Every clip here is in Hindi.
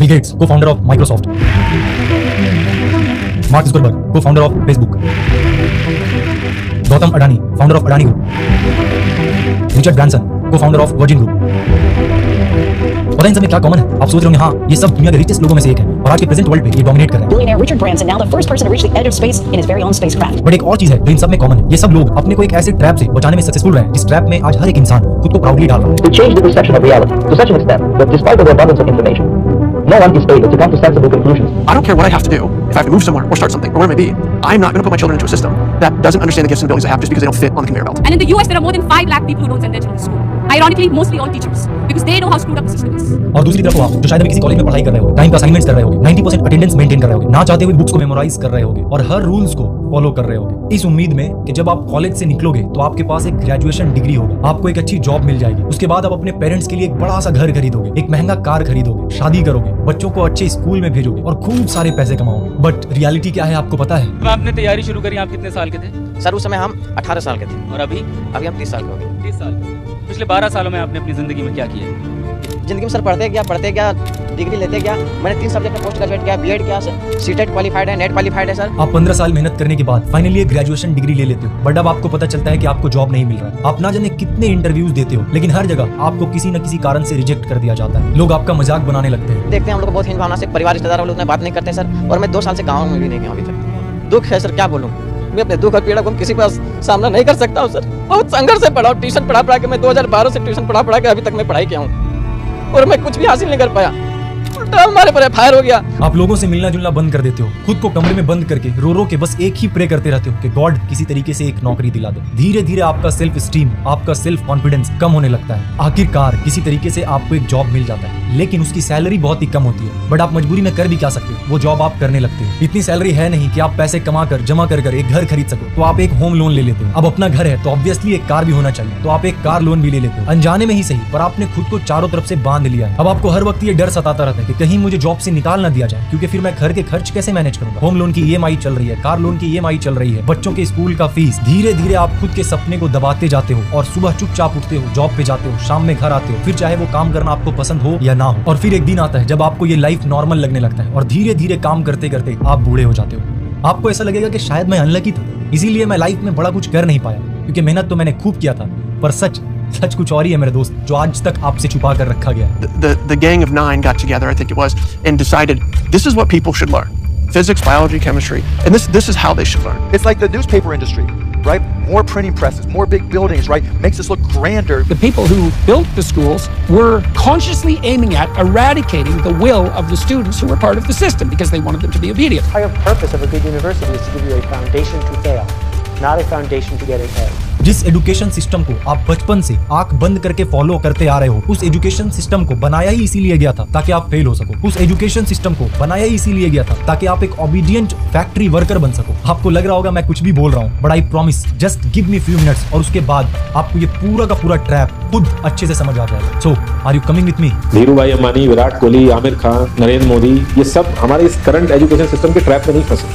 Bill Gates, co-founder of Microsoft. Mark Zuckerberg, co-founder of Facebook. Gautam Adani, founder of Adani Group. Richard Branson, co-founder of Virgin Group. पता है इन सब में क्या कॉमन है? आप सोच रहे होंगे हाँ ये सब दुनिया के रिचेस्ट लोगों में से एक है और आज के प्रेजेंट वर्ल्ड पे ये डोमिनेट कर रहे हैं। Billionaire Richard Branson, now the first person to reach the edge of space in his very own spacecraft. But एक और चीज है जो इन सब में कॉमन है, ये सब लोग अपने को एक ऐसे ट्रैप से बचाने में सक्सेसफुल रहे हैं जिस ट्रैप में आज हर एक इंसान खुद को प्राउडली डाल रहा है। To change the perception of reality to such an extent that despite the abundance of information, no one is able to come to sensible conclusions. I don't care what I have to do. If I have to move somewhere or start something or whatever it may be, I'm not going to put my children into a system that doesn't understand the gifts and abilities I have just because they don't fit on the conveyor belt. And in the US, there are more than 5 lakh people who don't send their children to school. Ironically, mostly all teachers, because they know how screwed up the system is. और दूसरी तरफ आप जो शायद किसी कॉलेज में पढ़ाई कर रहे हो, टाइम पे असाइनमेंट्स कर रहे होगे, 90% अटेंडेंस मेंटेन कर रहे होगे, ना चाहते हुए बुक्स को मेमोराइज कर रहे होगे और हर रूल्स को फॉलो कर रहे होगे, इस उम्मीद में कि जब आप कॉलेज से निकलोगे तो आपके पास एक ग्रेजुएशन डिग्री होगा, आपको एक अच्छी जॉब मिल जाएगी, उसके बाद आप अपने पेरेंट्स के लिए एक बड़ा सा घर खरीदोगे, एक महंगा कार खरीदोगे, शादी करोगे, बच्चों को अच्छे स्कूल में भेजोगे और खूब सारे पैसे कमाओगे। बट रियलिटी क्या है आपको पता है? आपने तैयारी शुरू करी, आप कितने साल के थे? सर उस समय हम 18 साल के थे। और अभी हम 30 साल के हो गए। 30 साल। पिछले 12 सालों में आपने अपनी जिंदगी में क्या किया? जिंदगी में सर पढ़ते गया, डिग्री लेते गया। मैंने 3 सब्जेक्ट में पोस्ट ग्रेजुएट किया, बीएड किया, सीटेट क्वालिफाइड है, नेट क्वालिफाइड है सर। आप 15 साल मेहनत करने के बाद फाइनली एक ग्रेजुएशन डिग्री ले लेते हो, बट अब आपको पता चलता है कि आपको जॉब नहीं मिल रहा है। आप ना जाने कितने इंटरव्यूज देते हो, लेकिन हर जगह आपको किसी न किसी कारण से रिजेक्ट कर दिया जाता है। लोग आपका मजाक बनाने लगते हैं। देखते हैं हम लोग बहुत हीन भावना से, परिवार रिश्तेदार वालों से बात नहीं करते सर। और मैं 2 साल से गाँव में भी नहीं गया अभी तक। दुख है सर, क्या बोलूँ। मैं अपने दुख और पीड़ा को किसी पास सामना नहीं कर सकता हूँ सर। बहुत संघर्ष से पढ़ा, ट्यूशन पढ़ा के मैं 2012 से ट्यूशन पढ़ा के अभी तक मैं पढ़ाई किया हूँ और मैं कुछ भी हासिल नहीं कर पाया। हमारे पर फायर हो गया। आप लोगों से मिलना जुलना बंद कर देते हो, खुद को कमरे में बंद करके रो रो के बस एक ही प्रे करते रहते हो कि गॉड किसी तरीके से एक नौकरी दिला दे। धीरे धीरे आपका सेल्फ स्टीम, आपका सेल्फ कॉन्फिडेंस कम होने लगता है। आखिरकार किसी तरीके से आपको एक जॉब मिल जाता है, लेकिन उसकी सैलरी बहुत ही कम होती है। बट आप मजबूरी में कर भी क्या सकते हो, वो जॉब आप करने लगते हो। इतनी सैलरी है नहीं कि आप पैसे कमा कर जमा कर एक घर खरीद सको, तो आप एक होम लोन ले लेते हो। अब अपना घर है तो ऑब्वियसली एक कार भी होना चाहिए, तो आप एक कार लोन भी ले लेते हो। अनजाने में ही सही, पर आपने खुद को चारों तरफ से बांध लिया है। अब आपको हर वक्त ये डर सताता रहता है कि कहीं मुझे जॉब से निकाल ना दिया जाए, क्योंकि फिर मैं घर के खर्च कैसे मैनेज करूंगा। होम लोन की ईएमआई चल रही है, कार लोन की ईएमआई चल रही है, बच्चों के स्कूल का फीस। धीरे धीरे आप खुद के सपने को दबाते जाते हो और सुबह चुपचाप उठते हो, जॉब पे जाते हो, शाम में घर आते हो, फिर चाहे वो काम करना आपको पसंद हो या ना हो। और फिर एक दिन आता है जब आपको ये लाइफ नॉर्मल लगने लगता है और धीरे धीरे काम करते करते आप बूढ़े हो जाते हो। आपको ऐसा लगेगा कि शायद मैं अनलकी था, इसीलिए मैं लाइफ में बड़ा कुछ कर नहीं पाया, क्योंकि मेहनत तो मैंने खूब किया था, पर सच कुछ और ही है मेरे दोस्त, जो आज तक आपसे छुपा कर रखा गया है। The gang of 9 got together, I think it was, and decided this is what people should learn: physics, biology, chemistry, and this is how they should learn. It's like the newspaper industry, right? More printing presses, more big buildings, right? Makes us look grander. The people who built the schools were consciously aiming at eradicating the will of the students who were part of the system because they wanted them to be obedient. The entire purpose of a good university is to give you a foundation to fail, not a foundation to get ahead. जिस एजुकेशन सिस्टम को आप बचपन से आंख बंद करके फॉलो करते आ रहे हो, उस एजुकेशन सिस्टम को बनाया ही इसीलिए गया था ताकि आप फेल हो सको। उस एजुकेशन सिस्टम को बनाया ही इसीलिए गया था ताकि आप एक ओबीडिएंट फैक्ट्री वर्कर बन सको। आपको लग रहा होगा मैं कुछ भी बोल रहा हूँ, but I promise, just give me few minutes और उसके बाद आपको ये पूरा का पूरा ट्रैप खुद अच्छे से समझ आ जाएगा। So are you coming with me? Dhirubhai Ambani, Virat Kohli, Aamir Khan, Narendra Modi, ये सब हमारे इस करंट एजुकेशन सिस्टम के ट्रैप में नहीं फंसे।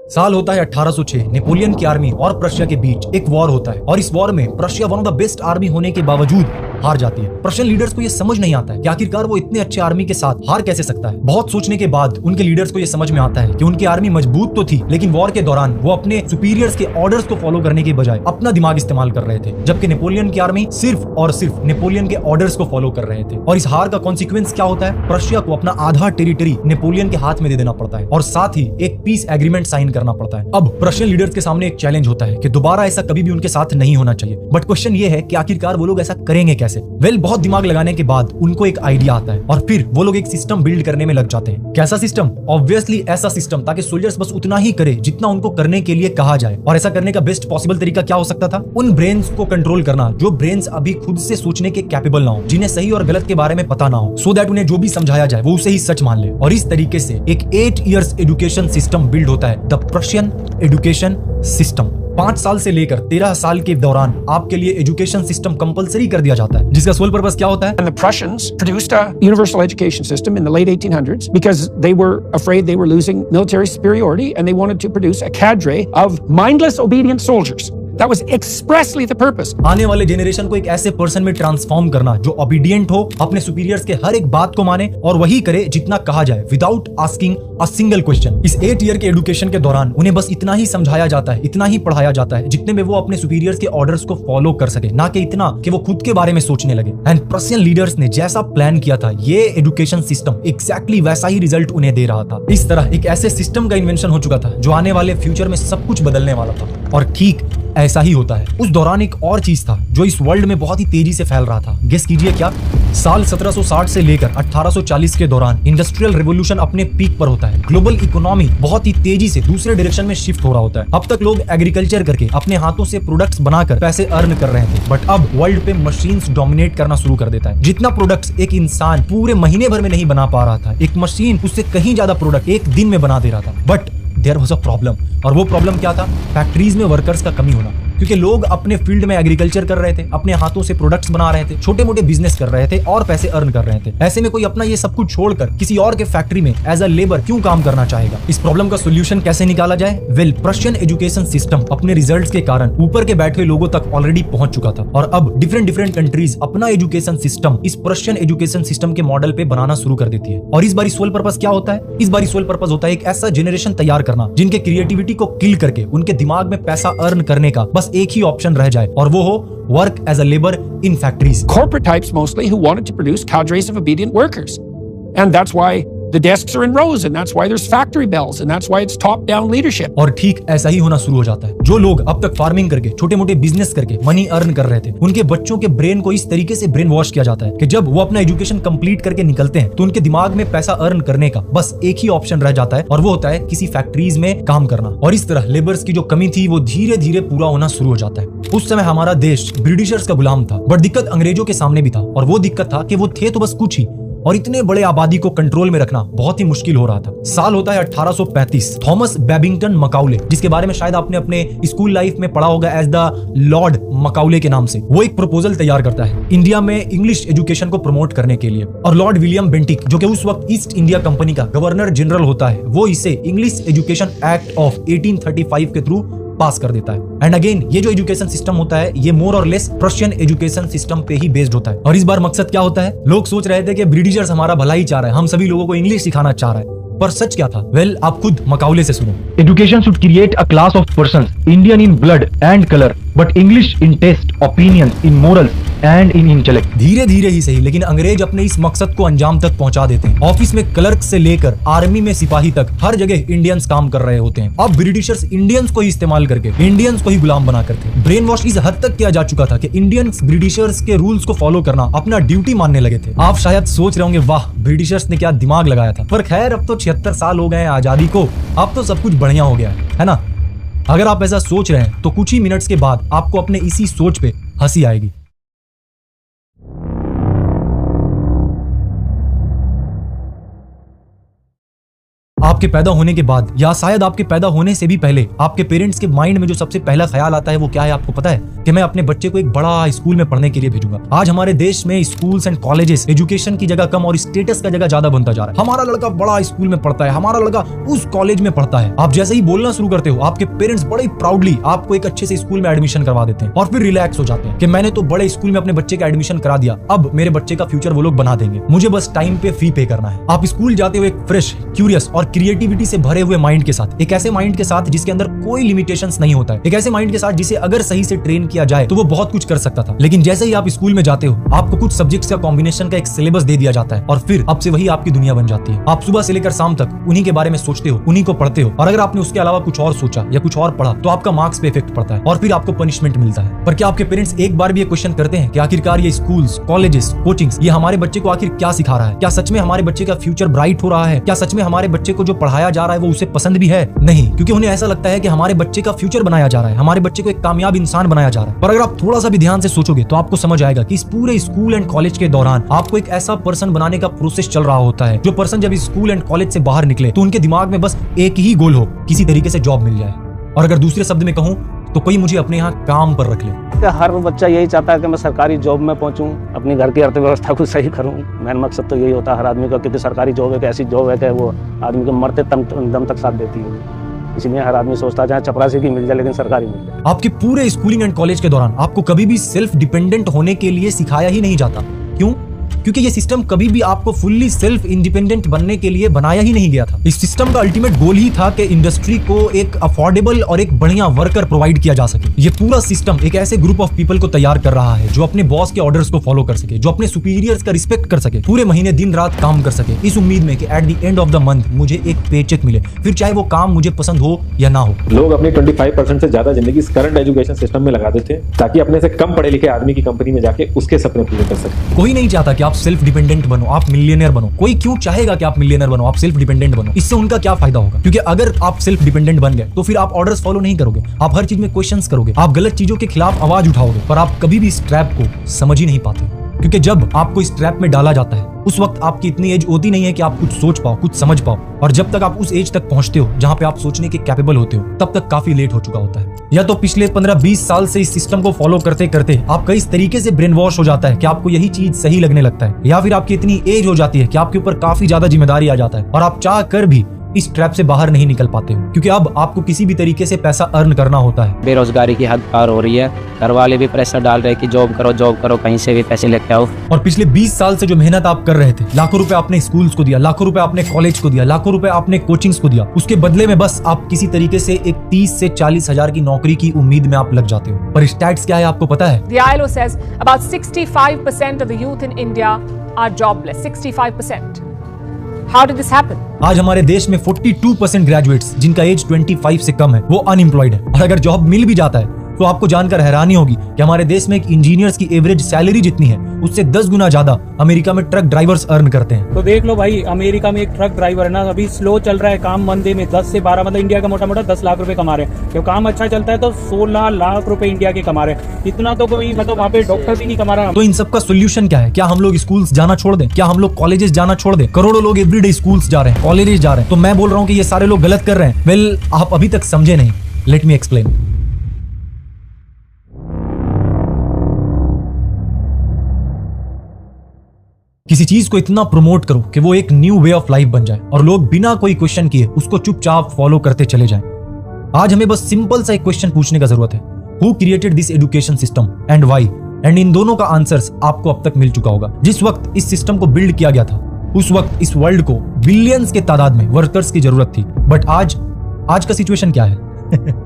साल होता है 1806। नेपोलियन की आर्मी और प्रशिया के बीच एक वॉर होता है और इस वॉर में Prussia one of the best army होने के बावजूद हार जाती है। प्रशियन लीडर्स को ये समझ नहीं आता है कि आखिरकार वो इतने अच्छे आर्मी के साथ हार कैसे सकता है। बहुत सोचने के बाद उनके लीडर्स को ये समझ में आता है कि उनकी आर्मी मजबूत तो थी, लेकिन वॉर के दौरान वो अपने सुपीरियर्स के ऑर्डर्स को फॉलो करने के बजाय अपना दिमाग इस्तेमाल कर रहे थे, जबकि नेपोलियन की आर्मी सिर्फ और सिर्फ नेपोलियन के ऑर्डर्स को फॉलो कर रहे थे। और इस हार का कॉन्सिक्वेंस क्या होता है? प्रशिया को अपना आधा टेरिटरी नेपोलियन के हाथ में दे देना पड़ता है और साथ ही एक पीस एग्रीमेंट साइन करना पड़ता है। अब प्रशियन लीडर्स के सामने एक चैलेंज होता है कि दोबारा ऐसा कभी भी उनके साथ नहीं होना चाहिए। बट क्वेश्चन ये है कि आखिरकार वो लोग ऐसा करेंगे कैसे? बहुत दिमाग लगाने के बाद उनको एक आइडिया आता है और फिर वो लोग एक सिस्टम बिल्ड करने में लग जाते हैं। कैसा सिस्टम? ऑब्वियसली ऐसा सिस्टम ताकि सोल्जर्स बस उतना ही करे जितना उनको करने के लिए कहा जाए। और ऐसा करने का बेस्ट पॉसिबल तरीका क्या हो सकता था? उन ब्रेन्स को कंट्रोल करना जो ब्रेन्स अभी खुद से सोचने के कैपेबल ना हो, जिन्हें सही और गलत के बारे में पता ना हो, सो दैट उन्हें जो भी समझाया जाए वो उसे ही सच मान ले। और इस तरीके से एक 8 इयर्स एजुकेशन सिस्टम बिल्ड होता है, द प्रशियन एजुकेशन सिस्टम। 5 साल से लेकर 13 साल के दौरान आपके लिए एजुकेशन सिस्टम कंपलसरी कर दिया जाता है, जिसका सोल पर्पस क्या होता है? And the Prussians produced a universal education system in the late 1800s because they were afraid they were losing military superiority and they wanted to produce a cadre of mindless, obedient soldiers. That was expressly the purpose. आने वाले जेनरेशन को एक ऐसे पर्सन में ट्रांसफॉर्म करना जो ओबीडियंट हो, अपने सुपीरियर्स के हर एक बात को माने और वही करे जितना कहा जाए, without asking a single question. इस 8 ईयर के एजुकेशन के दौरान उन्हें बस इतना ही समझाया जाता है, इतना ही पढ़ाया जाता है जितने में वो अपने सुपीरियर्स के ऑर्डर्स को फॉलो कर सके, ना कि इतना कि वो खुद के बारे में सोचने लगे। एंड प्रशियन लीडर्स ने जैसा प्लान किया था, ये एजुकेशन सिस्टम एग्जैक्टली वैसा ही रिजल्ट उन्हें दे रहा था। इस तरह एक ऐसे सिस्टम का इन्वेंशन हो चुका था जो आने वाले फ्यूचर में सब कुछ बदलने वाला था। और ठीक ऐसा ही होता है। उस दौरान एक और चीज था जो इस वर्ल्ड में बहुत ही तेजी से फैल रहा था। गेस कीजिए क्या? साल 1760 से लेकर 1840 के दौरान इंडस्ट्रियल रेवोल्यूशन अपने पीक पर होता है। ग्लोबल इकोनॉमी बहुत ही तेजी से दूसरे डायरेक्शन में शिफ्ट हो रहा होता है। अब तक लोग एग्रीकल्चर करके अपने हाथों से प्रोडक्ट्स बनाकर पैसे अर्न कर रहे थे, बट अब वर्ल्ड पे मशीन्स डोमिनेट करना शुरू कर देता है। जितना प्रोडक्ट्स एक इंसान पूरे महीने भर में नहीं बना पा रहा था, एक मशीन उससे कहीं ज्यादा प्रोडक्ट एक दिन में बना दे रहा था। But there was a problem, और वो प्रॉब्लम क्या था? फैक्ट्रीज में वर्कर्स का कमी होना, क्योंकि लोग अपने फील्ड में एग्रीकल्चर कर रहे थे, अपने हाथों से प्रोडक्ट्स बना रहे थे, छोटे मोटे बिजनेस कर रहे थे और पैसे अर्न कर रहे थे। ऐसे में कोई अपना ये सब कुछ छोड़कर किसी और के फैक्ट्री में एज अ लेबर क्यों काम करना चाहेगा? इस प्रॉब्लम का सोल्यूशन कैसे निकाला जाए? वेल, प्रशियन एजुकेशन सिस्टम अपने रिजल्ट्स के कारण ऊपर के बैठे लोगों तक ऑलरेडी पहुंच चुका था, और अब डिफरेंट कंट्रीज अपना एजुकेशन सिस्टम इस प्रशियन एजुकेशन सिस्टम के मॉडल पे बनाना शुरू कर देती है। और इस बार सोल पर्पस क्या होता है? इस बार सोल पर्पस होता है एक ऐसा जनरेशन तैयार करना जिनके क्रिएटिविटी को किल करके उनके दिमाग में पैसा अर्न करने का बस एक ही ऑप्शन रह जाए, और वो हो work as a labor in factories. Corporate types mostly who wanted to produce cadres of obedient workers. And that's why the desks are in rows, and that's why there's factory bells, and that's why it's top-down leadership. और ठीक ऐसा ही होना शुरू हो जाता है। जो लोग अब तक फार्मिंग करके छोटे मोटे बिजनेस करके मनी अर्न कर रहे थे, उनके बच्चों के ब्रेन को इस तरीके से ब्रेन वॉश किया जाता है कि जब वो अपना एजुकेशन कंप्लीट करके निकलते हैं तो उनके दिमाग में पैसा अर्न करने का बस एक ही ऑप्शन रह जाता है, और वो होता है किसी फैक्ट्रीज में काम करना। और इस तरह लेबर्स की जो कमी थी वो धीरे धीरे पूरा होना शुरू हो जाता है। उस समय हमारा देश ब्रिटिशर्स का गुलाम था, बट दिक्कत अंग्रेजों के सामने भी था, और वो दिक्कत था कि वो थे तो बस कुछ ही, और इतने बड़े आबादी को कंट्रोल में रखना बहुत ही मुश्किल हो रहा था। साल होता है 1835। थॉमस बेबिंगटन मकाउले, जिसके बारे में शायद आपने अपने स्कूल लाइफ में पढ़ा होगा एज द लॉर्ड मकाउले के नाम से, वो एक प्रपोजल तैयार करता है इंडिया में इंग्लिश एजुकेशन को प्रमोट करने के लिए। और लॉर्ड विलियम बेंटिक, जो कि उस वक्त ईस्ट इंडिया कंपनी का गवर्नर जनरल होता है, वो इसे इंग्लिश एजुकेशन एक्ट ऑफ 1835 के थ्रू पास कर देता है। एंड अगेन, ये जो एजुकेशन सिस्टम होता है ये मोर और लेस प्रशियन एजुकेशन सिस्टम पे ही बेस्ड होता है। और इस बार मकसद क्या होता है? लोग सोच रहे थे कि ब्रिटिशर्स हमारा भला ही चाह रहे हैं, हम सभी लोगों को इंग्लिश सिखाना चाह रहे हैं, पर सच क्या था? वेल, आप खुद मकाउले से सुनो। Education should create a class of persons, Indian in blood and color, but English in taste, opinions, in morals and in intellect. धीरे धीरे ही सही, लेकिन अंग्रेज अपने इस मकसद को अंजाम तक पहुंचा देते हैं। ऑफिस में क्लर्क से लेकर आर्मी में सिपाही तक हर जगह इंडियंस काम कर रहे होते हैं। अब ब्रिटिशर्स इंडियंस को ही इस्तेमाल करके इंडियंस को ही गुलाम बना करते। ब्रेन वॉश इस हद तक किया जा चुका था कि इंडियंस ब्रिटिशर्स के रूल्स को फॉलो करना अपना ड्यूटी मानने लगे थे। आप शायद सोच रहे होंगे, वाह ब्रिटिशर्स ने क्या दिमाग लगाया था, पर खैर अब तो 76 साल हो गए हैं आजादी को, अब तो सब कुछ बढ़िया हो गया है ना? अगर आप ऐसा सोच रहे हैं तो कुछ ही मिनट्स के बाद आपको अपने इसी सोच पे हंसी आएगी। आपके पैदा होने के बाद या शायद आपके पैदा होने से भी पहले आपके पेरेंट्स के माइंड में जो सबसे पहला ख्याल आता है वो क्या है आपको पता है? कि मैं अपने बच्चे को एक बड़ा स्कूल में पढ़ने के लिए भेजूंगा। आज हमारे देश में स्कूल्स एंड कॉलेजेस एजुकेशन की जगह कम और स्टेटस का जगह ज्यादा बनता जा रहा है। हमारा लड़का बड़ा स्कूल में पढ़ता है, हमारा लड़का उस कॉलेज में पढ़ता है। आप जैसे ही बोलना शुरू करते हो, आपके पेरेंट्स बड़े प्राउडली आपको एक अच्छे से स्कूल में एडमिशन करवा देते हैं, और फिर रिलैक्स हो जाते हैं कि मैंने तो बड़े स्कूल में अपने बच्चे का एडमिशन करा दिया, अब मेरे बच्चे का फ्यूचर वो लोग बना देंगे, मुझे बस टाइम पे फी पे करना है। आप स्कूल जाते हो एक फ्रेश, क्यूरियस और क्रिएटिविटी से भरे हुए माइंड के साथ, एक ऐसे माइंड के साथ जिसके अंदर कोई लिमिटेशंस नहीं होता है, एक ऐसे माइंड के साथ जिसे अगर सही से ट्रेन किया जाए तो वो बहुत कुछ कर सकता था। लेकिन जैसे ही आप स्कूल में जाते हो, आपको कुछ सब्जेक्ट्स का कॉम्बिनेशन का एक सिलेबस दे दिया जाता है, और फिर अब से वही आपकी दुनिया बन जाती है। आप सुबह से लेकर शाम तक उन्हीं के बारे में सोचते हो, उन्हीं को पढ़ते हो, और अगर आपने उसके अलावा कुछ और सोचा या कुछ और पढ़ा तो आपका मार्क्स पे इफेक्ट पड़ता है और फिर आपको पनिशमेंट मिलता है। पर क्या आपके पेरेंट्स एक बार भी ये क्वेश्चन करते हैं कि आखिरकार ये स्कूल्स, कॉलेजेस, कोचिंग्स ये हमारे बच्चे को आखिर क्या सिखा रहा है? क्या सच में हमारे बच्चे का फ्यूचर ब्राइट हो रहा है? क्या सच में हमारे बच्चे को जो पढ़ाया जा रहा है वो उसे पसंद भी है? नहीं, क्योंकि उन्हें ऐसा लगता है कि हमारे बच्चे का फ्यूचर बनाया जा रहा है, हमारे बच्चे को एक कामयाब इंसान बनाया जा रहा है। पर अगर आप थोड़ा सा भी ध्यान से सोचोगे तो आपको समझ आएगा कि इस पूरे स्कूल एंड कॉलेज के दौरान आपको एक ऐसा पर्सन बनाने का प्रोसेस चल रहा होता है, जो पर्सन जब स्कूल एंड कॉलेज से बाहर निकले तो उनके दिमाग में बस एक ही गोल हो, किसी तरीके से जॉब मिल जाए। और अगर दूसरे शब्द में कहूं तो कोई मुझे अपने यहाँ काम पर रख ले। हर बच्चा यही चाहता है कि मैं सरकारी जॉब में पहुंचूं, अपनी घर की अर्थव्यवस्था को सही करूं। मेन मकसद तो यही होता है हर आदमी का, क्योंकि सरकारी जॉब एक ऐसी जॉब है कि वो आदमी को मरते दम तक साथ देती है। इसलिए हर आदमी सोचता है चाहे चपरासी की मिल जाए लेकिन सरकारी मिल जाए। आपके पूरे स्कूलिंग एंड कॉलेज के दौरान आपको कभी भी सेल्फ डिपेंडेंट होने के लिए सिखाया ही नहीं जाता। क्यों? क्योंकि ये सिस्टम कभी भी आपको फुल्ली सेल्फ इंडिपेंडेंट बनने के लिए बनाया ही नहीं गया था। इस सिस्टम का अल्टीमेट गोल ही था कि इंडस्ट्री को एक अफोर्डेबल और एक बढ़िया वर्कर प्रोवाइड किया जा सके। ये पूरा सिस्टम एक ऐसे ग्रुप ऑफ पीपल को तैयार कर रहा है जो अपने बॉस के ऑर्डर्स को फॉलो कर सके, जो अपने सुपीरियर्स का रिस्पेक्ट कर सके, पूरे महीने दिन रात काम कर सके, इस उम्मीद में कि at the end of the month मुझे एक पेचेक मिले, फिर चाहे वो काम मुझे पसंद हो या ना हो। लोग अपनी 25% से ज्यादा जिंदगी इस करंट एजुकेशन सिस्टम में लगा देते हैं ताकि अपने से कम पढ़े लिखे आदमी की कंपनी में जाके उसके सपने पूरे कर सके। कोई नहीं चाहता कि आप सेल्फ डिपेंडेंट बनो, आप मिलियनेयर बनो। कोई क्यों चाहेगा कि आप मिलियनेयर बनो, आप सेल्फ डिपेंडेंट बनो? इससे उनका क्या फायदा होगा? क्योंकि अगर आप सेल्फ डिपेंडेंट बन गए तो फिर आप ऑर्डर्स फॉलो नहीं करोगे, आप हर चीज में क्वेश्चंस करोगे, आप गलत चीजों के खिलाफ आवाज उठाओगे, पर आप कभी भी इस ट्रैप को समझ ही नहीं पाते। क्योंकि जब आपको इस ट्रैप में डाला जाता है उस वक्त आपकी इतनी एज होती नहीं है कि आप कुछ सोच पाओ, कुछ समझ पाओ, और जब तक आप उस एज तक पहुंचते हो जहां पे आप सोचने के कैपेबल होते हो तब तक काफी लेट हो चुका होता है। या तो पिछले 15-20 साल से इस सिस्टम को फॉलो करते करते आपका इस तरीके से ब्रेन वॉश हो जाता है कि आपको यही चीज सही लगने लगता है, या फिर आपकी इतनी एज हो जाती है कि आपके ऊपर काफी ज्यादा जिम्मेदारी आ जाता है और आप चाह कर भी इस ट्रैप से बाहर नहीं निकल पाते हो, क्योंकि अब आपको किसी भी तरीके से पैसा अर्न करना होता है। बेरोजगारी की हद पार हो रही है, घर वाले भी प्रेशर डाल रहे हैं कि जॉब करो, कहीं से भी पैसे लेके आओ। और पिछले 20 साल से जो मेहनत आप कर रहे थे, लाखों रुपए आपने स्कूल्स को दिया, लाखों रुपए आपने कॉलेज को दिया, लाखों रुपए आपने कोचिंग्स को दिया, उसके बदले में बस आप किसी तरीके से एक 30 से 40 हजार की नौकरी की उम्मीद में आप लग जाते हो। पर स्टैट्स क्या है आपको पता है? The ILO says about 65% of the youth in India are jobless. 65%. How did this happen? आज हमारे देश में 42% ग्रेजुएट्स जिनका एज 25 से कम है वो अनएम्प्लॉयड है, और अगर जॉब मिल भी जाता है तो आपको जानकर हैरानी होगी कि हमारे देश में एक इंजीनियर्स की एवरेज सैलरी जितनी है उससे 10 गुना ज्यादा अमेरिका में ट्रक ड्राइवर्स अर्न करते हैं। तो देख लो भाई, अमेरिका में एक ट्रक ड्राइवर है ना, अभी स्लो चल रहा है काम, मंदे में 10 से 12 मतलब इंडिया का मोटा मोटा 10 लाख रुपए कमा रहे हैं। जब काम अच्छा चलता है तो 16 लाख रुपए इंडिया के कमा रहे हैं। इतना तो कोई मतलब वहाँ पे डॉक्टर भी नहीं कमा रहा। तो इन सब का सोल्यूशन क्या है? क्या हम लोग स्कूल्स जाना छोड़ दें? क्या हम लोग कॉलेजेस जाना छोड़ दें? करोड़ों लोग एवरीडे स्कूल्स जा रहे हैं, कॉलेजेस जा रहे हैं, तो मैं बोल रहा हूँ कि ये सारे लोग गलत कर रहे हैं। वेल, आप अभी तक समझे नहीं, लेट मी एक्सप्लेन। किसी चीज को इतना प्रमोट करो कि वो एक न्यू वे ऑफ लाइफ बन जाए और लोग बिना कोई क्वेश्चन किए उसको चुपचाप फॉलो करते चले जाएं। आज हमें बस सिंपल सा एक क्वेश्चन पूछने का जरूरत है, who created this education system and why? And in दोनों का आंसर्स आपको अब तक मिल चुका होगा। जिस वक्त इस सिस्टम को बिल्ड किया गया था उस वक्त इस वर्ल्ड को बिलियंस के तादाद में वर्कर्स की जरूरत थी, बट आज का सिचुएशन क्या है?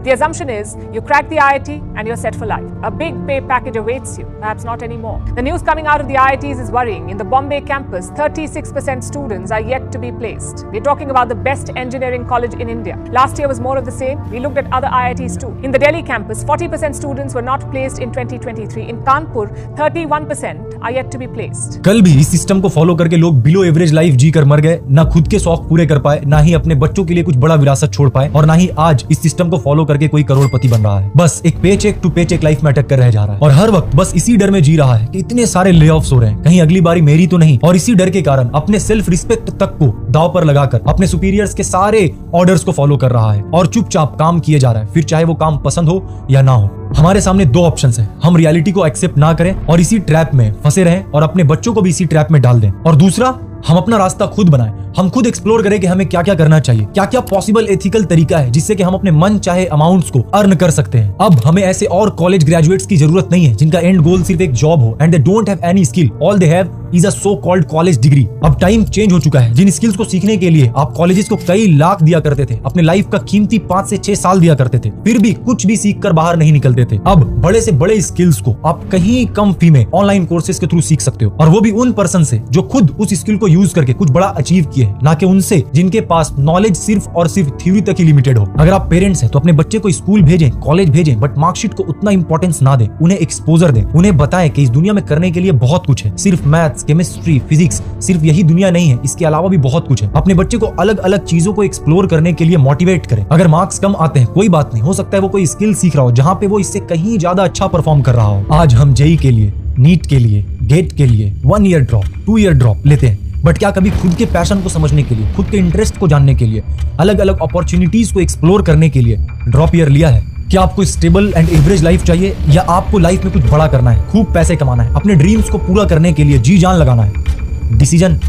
The assumption is you crack the IIT and you're set for life. A big pay package awaits you. Perhaps not anymore. The news coming out of the IITs is worrying. In the Bombay campus, 36% students are yet to be placed. We're talking about the best engineering college in India. Last year was more of the same. We looked at other IITs too. In the Delhi campus, 40% students were not placed in 2023. In Kanpur, 31% are yet to be placed. कल भी इस सिस्टम को फॉलो करके लोग बिलो एवरेज लाइफ जी कर मर गए, ना खुद के शौक पूरे कर पाए, ना ही अपने बच्चों के लिए कुछ बड़ा विरासत छोड़ पाए, और ना ही आज इस सिस्टम को फॉलो करके कोई करोड़पति बन रहा है। बस एक पेचेक टू पेचेक लाइफ में अटक कर रह जा रहा है और हर वक्त बस इसी डर में जी रहा है कि इतने सारे ले ऑफ्स हो रहे हैं, कहीं अगली बारी मेरी तो नहीं। और इसी डर के कारण अपने सेल्फ रिस्पेक्ट तक को दांव पर लगाकर अपने सुपीरियर्स के सारे ऑर्डर्स को फॉलो कर रहा है और चुपचाप काम किए जा रहा है, फिर चाहे वो काम पसंद हो या ना हो। हमारे सामने दो ऑप्शंस हैं, हम रियलिटी को एक्सेप्ट ना करें और इसी ट्रैप में फंसे रहें और अपने बच्चों को भी इसी ट्रैप में डाल दें, और दूसरा हम अपना रास्ता खुद बनाएं, हम खुद एक्सप्लोर करें कि हमें क्या क्या करना चाहिए, क्या क्या पॉसिबल एथिकल तरीका है जिससे कि हम अपने मन चाहे अमाउंट्स को अर्न कर सकते हैं। अब हमें ऐसे और कॉलेज ग्रेजुएट्स की जरूरत नहीं है जिनका एंड गोल सिर्फ एक जॉब हो and they don't have any skill, all they have is a so called college degree. अब टाइम चेंज हो चुका है, जिन स्किल्स को सीखने के लिए आप कॉलेजेस को कई लाख दिया करते थे, अपने लाइफ का कीमती 5 से 6 साल दिया करते थे, फिर भी कुछ भी सीख कर बाहर नहीं निकलते थे। अब बड़े से बड़े स्किल्स को आप कहीं कम फी में ऑनलाइन कोर्सेज के थ्रू सीख सकते हो, और वो भी उन पर्सन से जो खुद उस स्किल को यूज करके कुछ बड़ा अचीव किए, ना कि उनसे जिनके पास नॉलेज सिर्फ और सिर्फ थ्योरी तक ही लिमिटेड हो। अगर आप पेरेंट्स हैं तो अपने बच्चे को स्कूल भेजें, कॉलेज भेजें, बट मार्कशीट को उतना इंपॉर्टेंस ना दें, उन्हें एक्सपोजर दें, उन्हें बताएं कि इस दुनिया में करने के लिए बहुत कुछ है, सिर्फ मैथ्स, केमिस्ट्री, फिजिक्स सिर्फ यही दुनिया नहीं है, इसके अलावा भी बहुत कुछ है। अपने बच्चे को अलग अलग चीजों को एक्सप्लोर करने के लिए मोटिवेट करें। अगर मार्क्स कम आते हैं कोई बात नहीं, हो सकता है वो कोई स्किल सीख रहा हो जहां पे वो इससे कहीं ज्यादा अच्छा परफॉर्म कर रहा हो। आज हम जेई के लिए, नीट के लिए, गेट के लिए 1 ईयर ड्रॉप, 2 ईयर ड्रॉप लेते हैं, बट क्या कभी खुद के पैशन को समझने के लिए, खुद के इंटरेस्ट को जानने के लिए, अलग अलग अपॉर्चुनिटीज को एक्सप्लोर करने के लिए ड्रॉप ईयर लिया है? क्या आपको स्टेबल एंड एवरेज लाइफ चाहिए या आपको लाइफ में कुछ बड़ा करना है, खूब पैसे कमाना है, अपने ड्रीम्स को पूरा करने के लिए जी जान लगाना है? डिसीजन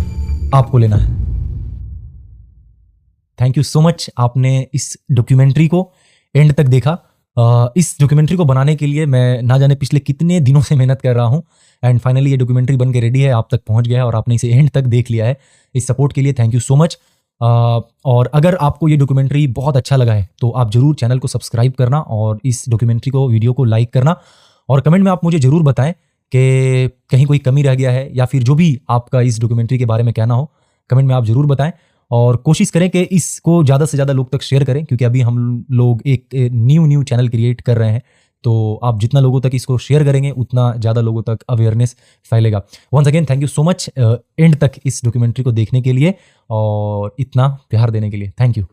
आपको लेना है। थैंक यू सो मच, आपने इस डॉक्यूमेंट्री को एंड तक देखा। इस डॉक्यूमेंट्री को बनाने के लिए मैं ना जाने पिछले कितने दिनों से मेहनत कर रहा हूं एंड फाइनली ये डॉक्यूमेंट्री बन के रेडी है, आप तक पहुंच गया है और आपने इसे एंड तक देख लिया है। इस सपोर्ट के लिए थैंक यू सो मच। और अगर आपको ये डॉक्यूमेंट्री बहुत अच्छा लगा है तो आप जरूर चैनल को सब्सक्राइब करना और इस डॉक्यूमेंट्री को, वीडियो को लाइक करना और कमेंट में आप मुझे जरूर बताएं कि कहीं कोई कमी रह गया है या फिर जो भी आपका इस डॉक्यूमेंट्री के बारे में कहना हो, कमेंट में आप जरूर बताएं। और कोशिश करें कि इसको ज़्यादा से ज़्यादा लोग तक शेयर करें, क्योंकि अभी हम लोग एक न्यू चैनल क्रिएट कर रहे हैं, तो आप जितना लोगों तक इसको शेयर करेंगे उतना ज़्यादा लोगों तक अवेयरनेस फैलेगा। Once again thank you so much end तक इस डॉक्यूमेंट्री को देखने के लिए और इतना प्यार देने के लिए। Thank you.